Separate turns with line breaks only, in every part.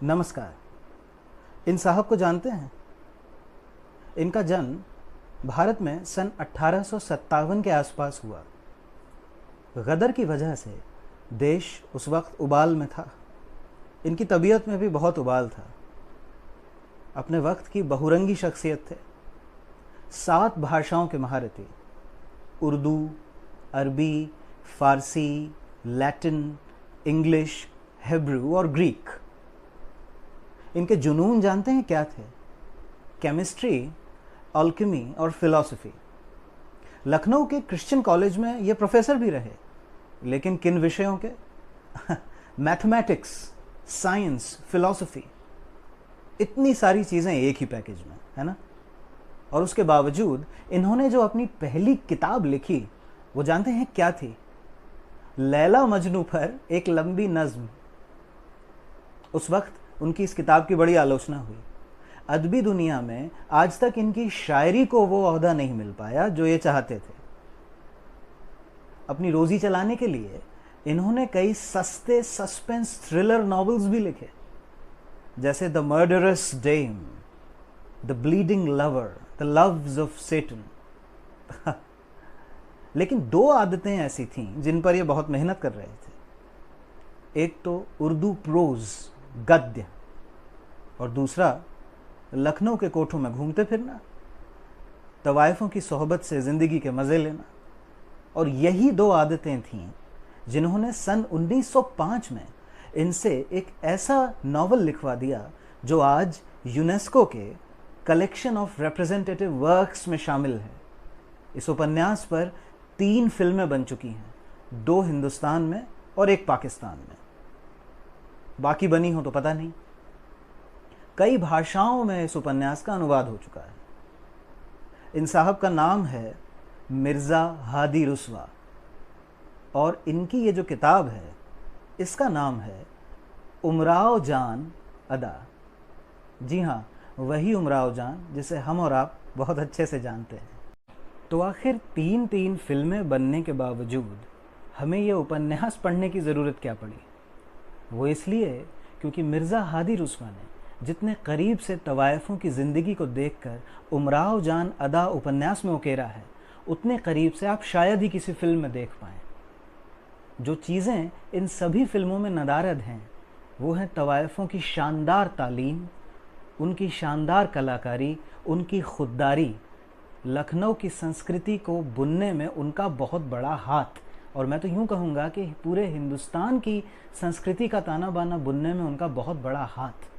नमस्कार। इन साहब को जानते हैं? इनका जन्म भारत में सन 1857 के आसपास हुआ। गदर की वजह से देश उस वक्त उबाल में था। इनकी तबीयत में भी बहुत उबाल था। अपने वक्त की बहुरंगी शख्सियत थे। 7 भाषाओं के महारथी: उर्दू, अरबी, फारसी, लैटिन, इंग्लिश, हिब्रू और ग्रीक। इनके जुनून जानते हैं क्या थे? केमिस्ट्री, अल्केमी और फिलॉसफी। लखनऊ के क्रिश्चियन कॉलेज में ये प्रोफेसर भी रहे, लेकिन किन विषयों के? मैथमेटिक्स, साइंस, फिलॉसफी, इतनी सारी चीज़ें एक ही पैकेज में, है ना? और उसके बावजूद इन्होंने जो अपनी पहली किताब लिखी, वो जानते हैं क्या थी? लैला मजनू पर एक लंबी नज्म। उस वक्त उनकी इस किताब की बड़ी आलोचना हुई। अदबी दुनिया में आज तक इनकी शायरी को वो ओहदा नहीं मिल पाया जो ये चाहते थे। अपनी रोजी चलाने के लिए इन्होंने कई सस्ते सस्पेंस थ्रिलर नॉवेल्स भी लिखे, जैसे the murderous dame, the bleeding lover, the loves of Satan. लेकिन 2 आदतें ऐसी थीं जिन पर ये बहुत मेहनत कर रहे थे। एक तो उर्दू प्रोज, गद्य, और दूसरा लखनऊ के कोठों में घूमते फिरना, तवाइफों की सोहबत से ज़िंदगी के मज़े लेना। और यही 2 आदतें थीं जिन्होंने सन 1905 में इनसे एक ऐसा नावल लिखवा दिया जो आज यूनेस्को के कलेक्शन ऑफ रिप्रेजेंटेटिव वर्क्स में शामिल है। इस उपन्यास पर 3 फिल्में बन चुकी हैं, 2 हिंदुस्तान में और 1 पाकिस्तान में। बाकी बनी हो तो पता नहीं। कई भाषाओं में इस उपन्यास का अनुवाद हो चुका है। इन साहब का नाम है मिर्ज़ा हादी रुस्वा, और इनकी ये जो किताब है, इसका नाम है उमराव जान अदा। जी हाँ, वही उमराव जान जिसे हम और आप बहुत अच्छे से जानते हैं। तो आखिर 3 फिल्में बनने के बावजूद हमें ये उपन्यास पढ़ने की ज़रूरत क्या पड़ी? वो इसलिए क्योंकि मिर्ज़ा हादी रुस्वा ने जितने करीब से तवाइफों की ज़िंदगी को देखकर उमराव जान अदा उपन्यास में उकेरा है, उतने करीब से आप शायद ही किसी फिल्म में देख पाएँ। जो चीज़ें इन सभी फिल्मों में नदारद हैं, वो हैं तवाइफों की शानदार तालीम, उनकी शानदार कलाकारी, उनकी खुददारी, लखनऊ की संस्कृति को बुनने में उनका बहुत बड़ा हाथ, और मैं तो यूँ कहूँगा कि पूरे हिंदुस्तान की संस्कृति का ताना बाना बुनने में उनका बहुत बड़ा हाथ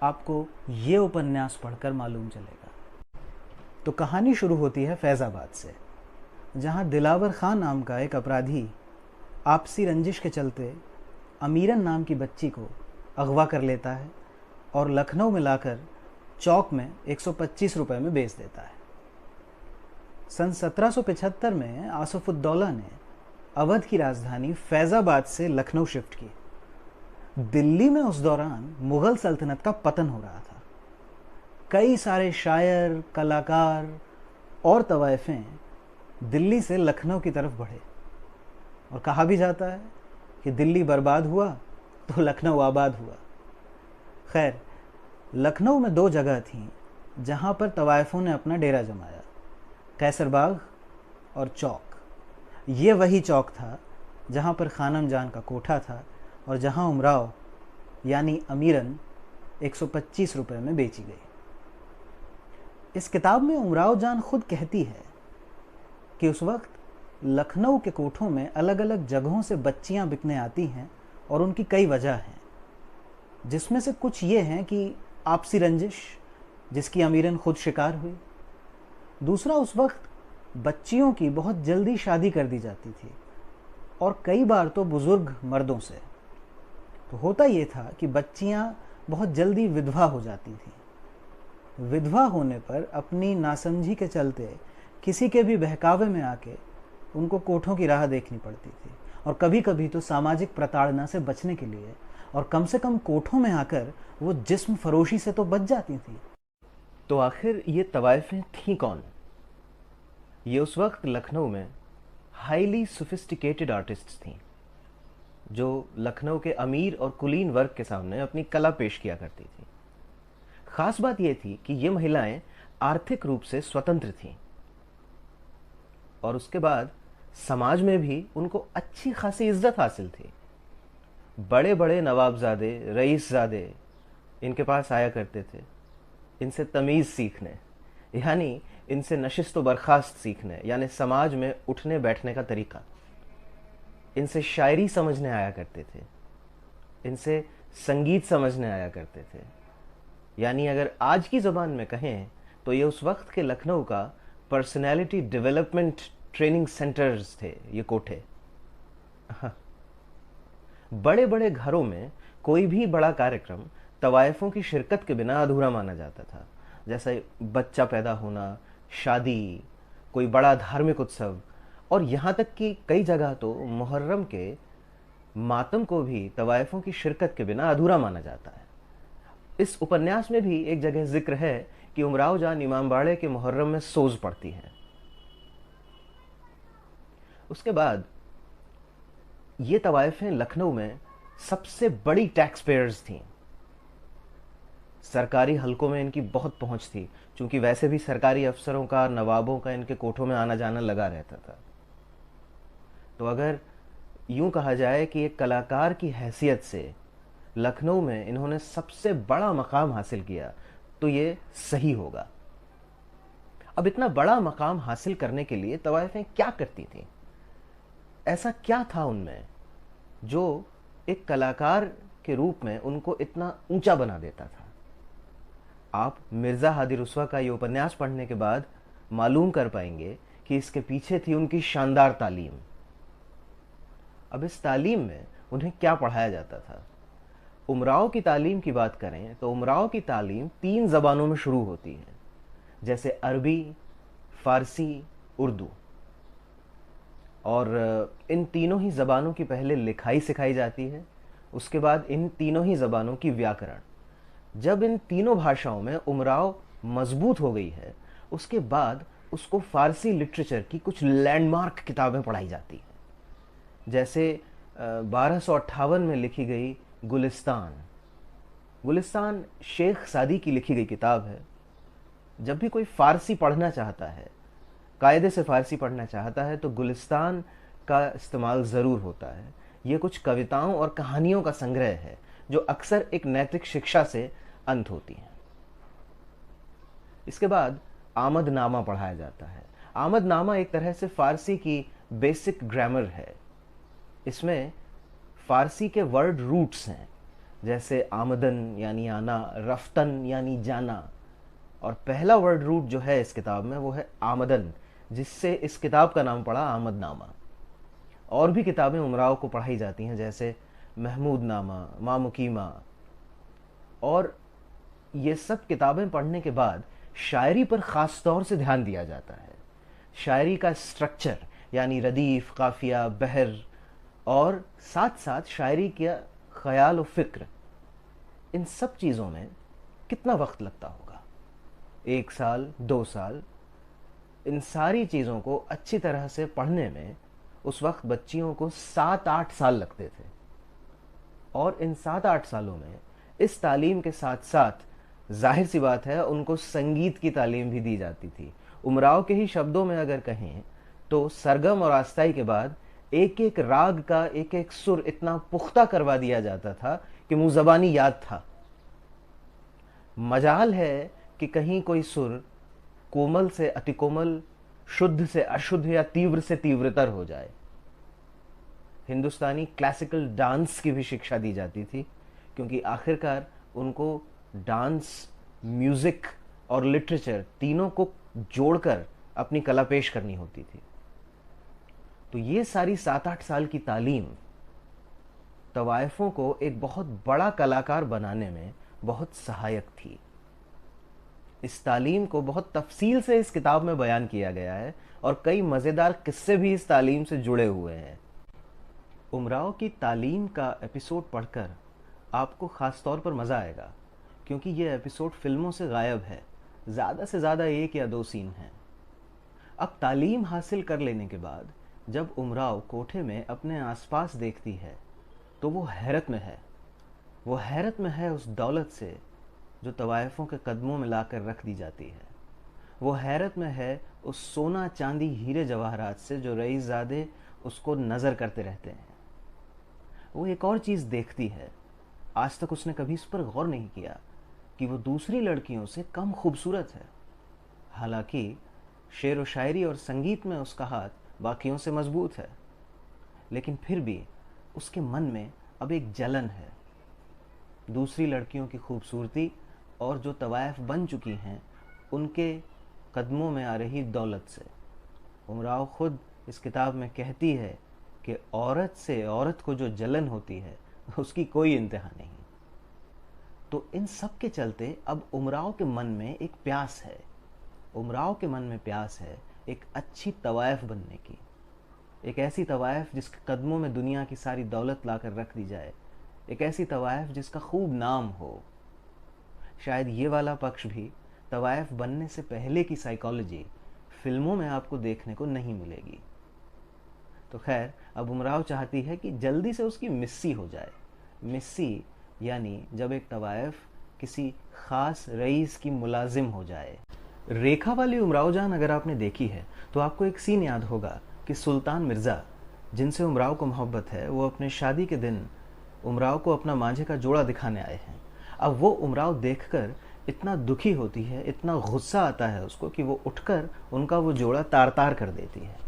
आपको ये उपन्यास पढ़कर मालूम चलेगा। तो कहानी शुरू होती है फैज़ाबाद से, जहाँ दिलावर खान नाम का एक अपराधी आपसी रंजिश के चलते अमीरन नाम की बच्ची को अगवा कर लेता है और लखनऊ में लाकर चौक में 125 रुपए में बेच देता है। सन 1775 में आसफुद्दौला ने अवध की राजधानी फैज़ाबाद से लखनऊ शिफ्ट की। दिल्ली में उस दौरान मुग़ल सल्तनत का पतन हो रहा था। कई सारे शायर, कलाकार और तवाइफें दिल्ली से लखनऊ की तरफ बढ़े, और कहा भी जाता है कि दिल्ली बर्बाद हुआ तो लखनऊ आबाद हुआ। खैर, लखनऊ में 2 जगह थीं जहाँ पर तवाइफों ने अपना डेरा जमाया: कैसरबाग और चौक। ये वही चौक था जहाँ पर खानम जान का कोठा था और जहाँ उमराव यानी अमीरन 125 रुपए में बेची गई। इस किताब में उमराव जान खुद कहती है कि उस वक्त लखनऊ के कोठों में अलग अलग जगहों से बच्चियां बिकने आती हैं, और उनकी कई वजह हैं, जिसमें से कुछ ये हैं कि आपसी रंजिश, जिसकी अमीरन खुद शिकार हुई। दूसरा, उस वक्त बच्चियों की बहुत जल्दी शादी कर दी जाती थी, और कई बार तो बुज़ुर्ग मर्दों से। तो होता ये था कि बच्चियां बहुत जल्दी विधवा हो जाती थीं। विधवा होने पर अपनी नासमझी के चलते किसी के भी बहकावे में आके उनको कोठों की राह देखनी पड़ती थी, और कभी कभी तो सामाजिक प्रताड़ना से बचने के लिए, और कम से कम कोठों में आकर वो जिस्म फरोशी से तो बच जाती थी।
तो आखिर ये तवाइफें थीं कौन? ये उस वक्त लखनऊ में हाईली सोफिस्टिकेटेड आर्टिस्ट्स थीं। जो लखनऊ के अमीर और कुलीन वर्ग के सामने अपनी कला पेश किया करती थी। खास बात यह थी कि ये महिलाएं आर्थिक रूप से स्वतंत्र थीं और उसके बाद समाज में भी उनको अच्छी खासी इज्जत हासिल थी। बड़े बड़े नवाबजादे, रईसजादे इनके पास आया करते थे इनसे तमीज़ सीखने, यानी इनसे नशिस्त व बर्खास्त सीखने, यानी समाज में उठने बैठने का तरीका। इनसे शायरी समझने आया करते थे, इनसे संगीत समझने आया करते थे। यानी अगर आज की ज़बान में कहें तो ये उस वक्त के लखनऊ का पर्सनैलिटी डेवलपमेंट ट्रेनिंग सेंटर्स थे, ये कोठे। बड़े बड़े घरों में कोई भी बड़ा कार्यक्रम तवायफ़ों की शिरकत के बिना अधूरा माना जाता था, जैसे बच्चा पैदा होना, शादी, कोई बड़ा धार्मिक उत्सव, और यहाँ तक कि कई जगह तो मुहर्रम के मातम को भी तवायफ़ों की शिरकत के बिना अधूरा माना जाता है। इस उपन्यास में भी एक जगह जिक्र है कि उमराव जान इमामबाड़े के मुहर्रम में सोज पड़ती हैं। उसके बाद ये तवायफ़ें लखनऊ में सबसे बड़ी टैक्स पेयर्स थीं। सरकारी हलकों में इनकी बहुत पहुंच थी, क्योंकि वैसे भी सरकारी अफसरों का, नवाबों का इनके कोठों में आना जाना लगा रहता था। तो अगर यूं कहा जाए कि एक कलाकार की हैसियत से लखनऊ में इन्होंने सबसे बड़ा मकाम हासिल किया, तो ये सही होगा। अब इतना बड़ा मकाम हासिल करने के लिए तवायफ़ें क्या करती थीं? ऐसा क्या था उनमें जो एक कलाकार के रूप में उनको इतना ऊंचा बना देता था? आप मिर्ज़ा हादी रुस्वा का ये उपन्यास पढ़ने के बाद मालूम कर पाएंगे कि इसके पीछे थी उनकी शानदार तालीम। अब इस तालीम में उन्हें क्या पढ़ाया जाता था? उमराव की तालीम की बात करें तो उमराव की तालीम 3 ज़बानों में शुरू होती है, जैसे अरबी, फ़ारसी, उर्दू। और इन तीनों ही ज़बानों की पहले लिखाई सिखाई जाती है, उसके बाद इन तीनों ही ज़बानों की व्याकरण। जब इन तीनों भाषाओं में उमराव मजबूत हो गई है, उसके बाद उसको फ़ारसी लिटरेचर की कुछ लैंडमार्क किताबें पढ़ाई जाती हैं, जैसे 1258 में लिखी गई गुलिस्तान। गुलिस्तान शेख सादी की लिखी गई किताब है। जब भी कोई फ़ारसी पढ़ना चाहता है, कायदे से फ़ारसी पढ़ना चाहता है, तो गुलिस्तान का इस्तेमाल ज़रूर होता है। ये कुछ कविताओं और कहानियों का संग्रह है जो अक्सर एक नैतिक शिक्षा से अंत होती हैं। इसके बाद आमदनामा पढ़ाया जाता है। आमदनामा एक तरह से फ़ारसी की बेसिक ग्रामर है। इसमें फ़ारसी के वर्ड रूट्स हैं, जैसे आमदन यानी आना, रफ्तन यानी जाना, और पहला वर्ड रूट जो है इस किताब में वो है आमदन, जिससे इस किताब का नाम पड़ा आमदनामा। और भी किताबें उमराव को पढ़ाई जाती हैं, जैसे महमूदनामा, मामुकीमा, और ये सब किताबें पढ़ने के बाद शायरी पर ख़ास तौर से ध्यान दिया जाता है। शायरी का स्ट्रक्चर यानी रदीफ़, काफ़िया, बहर, और साथ साथ शायरी का ख़याल और फ़िक्र, इन सब चीज़ों में कितना वक्त लगता होगा? 1 साल, 2 साल। इन सारी चीज़ों को अच्छी तरह से पढ़ने में उस वक्त बच्चियों को 7-8 साल लगते थे। और इन 7-8 सालों में इस तालीम के साथ साथ जाहिर सी बात है उनको संगीत की तालीम भी दी जाती थी। उमराव के ही शब्दों में अगर कहें तो सरगम और आस्ताई के बाद एक एक राग का एक एक सुर इतना पुख्ता करवा दिया जाता था कि मुँह ज़बानी याद था। मजाल है कि कहीं कोई सुर कोमल से अतिकोमल, शुद्ध से अशुद्ध या तीव्र से तीव्रतर हो जाए। हिंदुस्तानी क्लासिकल डांस की भी शिक्षा दी जाती थी, क्योंकि आखिरकार उनको डांस, म्यूज़िक और लिटरेचर तीनों को जोड़कर अपनी कला पेश करनी होती थी। तो ये सारी 7-8 साल की तालीम तवायफ़ों को एक बहुत बड़ा कलाकार बनाने में बहुत सहायक थी। इस तालीम को बहुत तफसील से इस किताब में बयान किया गया है और कई मज़ेदार किस्से भी इस तालीम से जुड़े हुए हैं। उमराव की तालीम का एपिसोड पढ़कर आपको ख़ास तौर पर मज़ा आएगा, क्योंकि ये एपिसोड फिल्मों से गायब है। ज़्यादा से ज़्यादा 1 या 2 सीन हैं। अब तालीम हासिल कर लेने के बाद जब उमराव कोठे में अपने आसपास देखती है तो वो हैरत में है। वो हैरत में है उस दौलत से जो तवाइफों के कदमों में लाकर रख दी जाती है। वो हैरत में है उस सोना चांदी हीरे जवाहरात से जो रईसज़ादे उसको नज़र करते रहते हैं। वो एक और चीज़ देखती है, आज तक उसने कभी इस पर गौर नहीं किया कि वो दूसरी लड़कियों से कम खूबसूरत है। हालांकि शेर व शायरी और संगीत में उसका हाथ बाकियों से मजबूत है, लेकिन फिर भी उसके मन में अब एक जलन है दूसरी लड़कियों की खूबसूरती और जो तवाइफ बन चुकी हैं उनके कदमों में आ रही दौलत से। उमराव खुद इस किताब में कहती है कि औरत से औरत को जो जलन होती है उसकी कोई इंतहा नहीं। तो इन सब के चलते अब उमराव के मन में एक प्यास है। उमराव के मन में प्यास है एक अच्छी तवाइफ बनने की, एक ऐसी तवाइफ जिसके कदमों में दुनिया की सारी दौलत लाकर रख दी जाए, एक ऐसी तवाइफ जिसका खूब नाम हो। शायद ये वाला पक्ष भी तवाइफ बनने से पहले की साइकोलॉजी फिल्मों में आपको देखने को नहीं मिलेगी। तो खैर, अब उमराव चाहती है कि जल्दी से उसकी मिस्सी हो जाए। मिस्सी यानी जब एक तवाइफ किसी ख़ास रईस की मुलाजिम हो जाए। रेखा वाली उमराव जान अगर आपने देखी है तो आपको एक सीन याद होगा कि सुल्तान मिर्ज़ा जिनसे उमराव को मोहब्बत है, वो अपने शादी के दिन उमराव को अपना मांझे का जोड़ा दिखाने आए हैं। अब वो उमराव देखकर इतना दुखी होती है, इतना गुस्सा आता है उसको कि वो उठकर उनका वो जोड़ा तार तार कर देती है।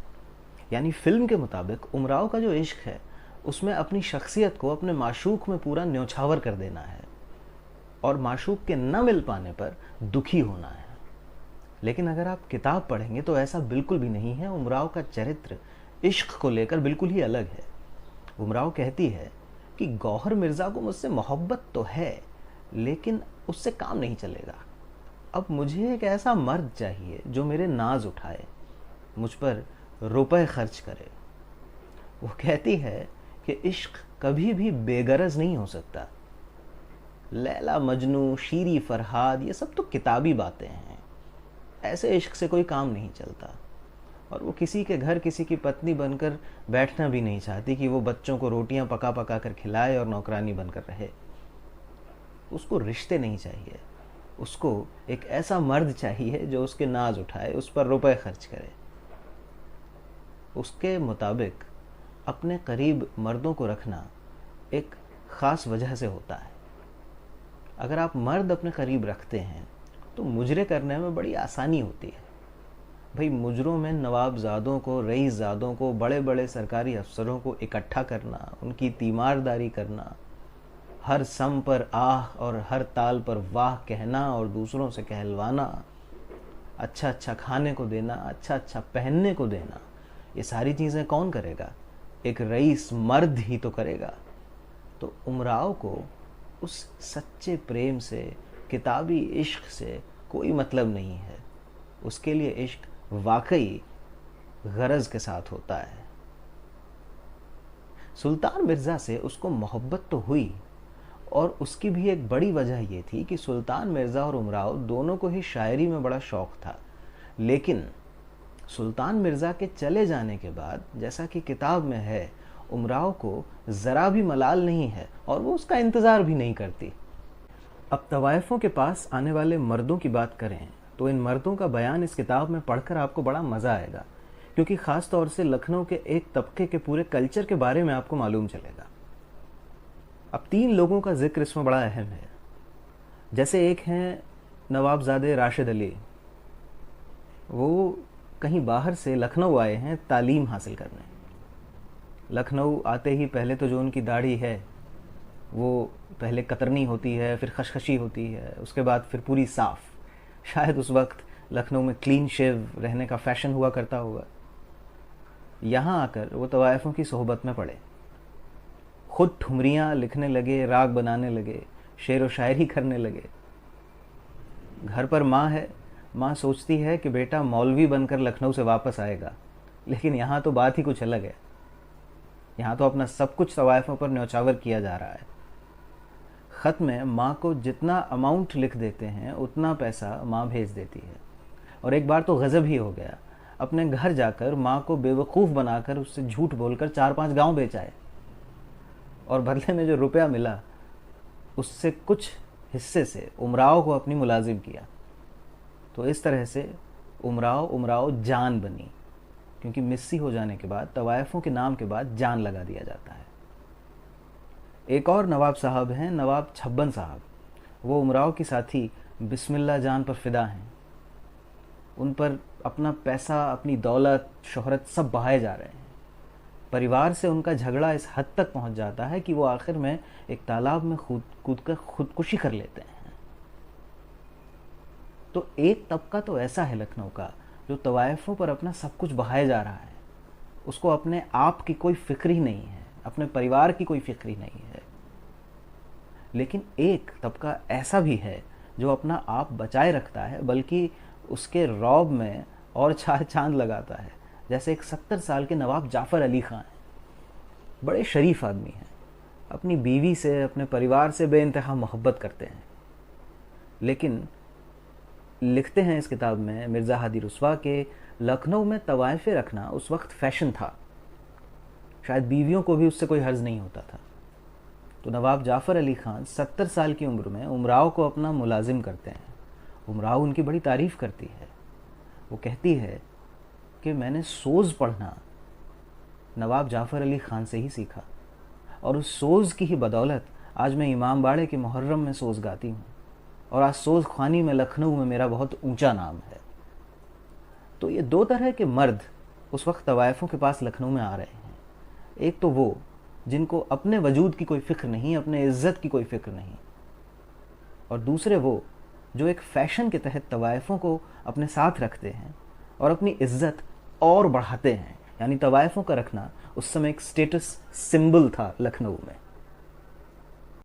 यानी फिल्म के मुताबिक उमराव का जो इश्क है उसमें अपनी शख्सियत को अपने माशूक में पूरा न्योछावर कर देना है और माशूक के न मिल पाने पर दुखी होना है। लेकिन अगर आप किताब पढ़ेंगे तो ऐसा बिल्कुल भी नहीं है। उमराव का चरित्र इश्क को लेकर बिल्कुल ही अलग है। उमराव कहती है कि गौहर मिर्ज़ा को मुझसे मोहब्बत तो है, लेकिन उससे काम नहीं चलेगा। अब मुझे एक ऐसा मर्द चाहिए जो मेरे नाज उठाए, मुझ पर रुपए खर्च करे। वो कहती है कि इश्क कभी भी बेगरज नहीं हो सकता। लैला मजनू, शीरी फरहाद, ये सब तो किताबी बातें हैं। ऐसे इश्क से कोई काम नहीं चलता। और वो किसी के घर किसी की पत्नी बनकर बैठना भी नहीं चाहती कि वो बच्चों को रोटियां पका पका कर खिलाए और नौकरानी बनकर रहे। उसको रिश्ते नहीं चाहिए, उसको एक ऐसा मर्द चाहिए जो उसके नाज उठाए, उस पर रुपए खर्च करे। उसके मुताबिक अपने करीब मर्दों को रखना एक ख़ास वजह से होता है। अगर आप मर्द अपने करीब रखते हैं तो मुजरे करने में बड़ी आसानी होती है। भाई, मुजरों में नवाबजादों को, रईसजादों को, बड़े बड़े सरकारी अफसरों को इकट्ठा करना, उनकी तीमारदारी करना, हर सम पर आह और हर ताल पर वाह कहना और दूसरों से कहलवाना, अच्छा अच्छा खाने को देना, अच्छा अच्छा पहनने को देना, ये सारी चीज़ें कौन करेगा? एक रईस मर्द ही तो करेगा। तो उमराव को उस सच्चे प्रेम से, किताबी इश्क से कोई मतलब नहीं है। उसके लिए इश्क वाकई गरज के साथ होता है। सुल्तान मिर्ज़ा से उसको मोहब्बत तो हुई, और उसकी भी एक बड़ी वजह ये थी कि सुल्तान मिर्ज़ा और उमराव दोनों को ही शायरी में बड़ा शौक़ था। लेकिन सुल्तान मिर्ज़ा के चले जाने के बाद, जैसा कि किताब में है, उमराव को ज़रा भी मलाल नहीं है और वो उसका इंतज़ार भी नहीं करती। अब तवाइफों के पास आने वाले मर्दों की बात करें तो इन मर्दों का बयान इस किताब में पढ़कर आपको बड़ा मज़ा आएगा, क्योंकि ख़ास तौर से लखनऊ के एक तबके के पूरे कल्चर के बारे में आपको मालूम चलेगा। अब 3 लोगों का जिक्र इसमें बड़ा अहम है। जैसे एक हैं नवाबजादे राशिद अली। वो कहीं बाहर से लखनऊ आए हैं तालीम हासिल करने। लखनऊ आते ही पहले तो जो उनकी दाढ़ी है वो पहले कतरनी होती है, फिर खशखशी होती है, उसके बाद फिर पूरी साफ़। शायद उस वक्त लखनऊ में क्लीन शेव रहने का फ़ैशन हुआ करता होगा। यहाँ आकर वो तवाइफों की सोहबत में पड़े, खुद ठुमरियाँ लिखने लगे, राग बनाने लगे, शेर व शायरी करने लगे। घर पर माँ है, माँ सोचती है कि बेटा मौलवी बनकर लखनऊ से वापस आएगा, लेकिन यहाँ तो बात ही कुछ अलग है। यहाँ तो अपना सब कुछ तवाइफों पर न्यौछावर किया जा रहा है। ख़त में माँ को जितना अमाउंट लिख देते हैं उतना पैसा माँ भेज देती है। और एक बार तो गज़ब ही हो गया, अपने घर जाकर माँ को बेवकूफ़ बनाकर उससे झूठ बोलकर 4-5 गांव बेचाए।
और बदले में जो रुपया मिला उससे कुछ हिस्से से उमराव को अपनी मुलाजिम किया। तो इस तरह से उमराव जान बनी, क्योंकि मिस्सी हो जाने के बाद तवायफ़ों के नाम के बाद जान लगा दिया जाता है। एक और नवाब साहब हैं, नवाब छब्बन साहब। वो उमराव की साथी बिस्मिल्लाह जान पर फ़िदा हैं। उन पर अपना पैसा, अपनी दौलत, शोहरत सब बहाए जा रहे हैं। परिवार से उनका झगड़ा इस हद तक पहुंच जाता है कि वो आखिर में एक तालाब में कूद कर खुदकुशी कर लेते हैं। तो एक तबका तो ऐसा है लखनऊ का जो तवायफ़ों पर अपना सब कुछ बहाए जा रहा है। उसको अपने आप की कोई फिक्र ही नहीं है, अपने परिवार की कोई फिक्र ही नहीं है। लेकिन एक तबका ऐसा भी है जो अपना आप बचाए रखता है, बल्कि उसके रौब में और चार चांद लगाता है। जैसे एक 70 साल के नवाब जाफ़र अली ख़ान हैं। बड़े शरीफ आदमी हैं, अपनी बीवी से, अपने परिवार से बेइंतहा मोहब्बत करते हैं। लेकिन लिखते हैं इस किताब में मिर्ज़ा हादी रुस्वा के लखनऊ में तवायफ़ें रखना उस वक्त फ़ैशन था। शायद बीवियों को भी उससे कोई हर्ज नहीं होता था। तो नवाब जाफ़र अली ख़ान 70 साल की उम्र में उमराव को अपना मुलाजिम करते हैं। उमराव उनकी बड़ी तारीफ़ करती है। वो कहती है कि मैंने सोज़ पढ़ना नवाब जाफ़र अली ख़ान से ही सीखा, और उस सोज़ की ही बदौलत आज मैं इमाम बाड़े के मुहर्रम में सोज़ गाती हूँ, और आज सोज़ ख़्वानी में लखनऊ में मेरा बहुत ऊंचा नाम है। तो ये दो तरह के मर्द उस वक्त तवायफ़ों के पास लखनऊ में आ रहे हैं। एक तो वो जिनको अपने वजूद की कोई फ़िक्र नहीं, अपने इज़्ज़त की कोई फ़िक्र नहीं, और दूसरे वो जो एक फ़ैशन के तहत तवायफ़ों को अपने साथ रखते हैं और अपनी इज़्ज़त और बढ़ाते हैं। यानी तवायफ़ों का रखना उस समय एक स्टेटस सिंबल था लखनऊ में।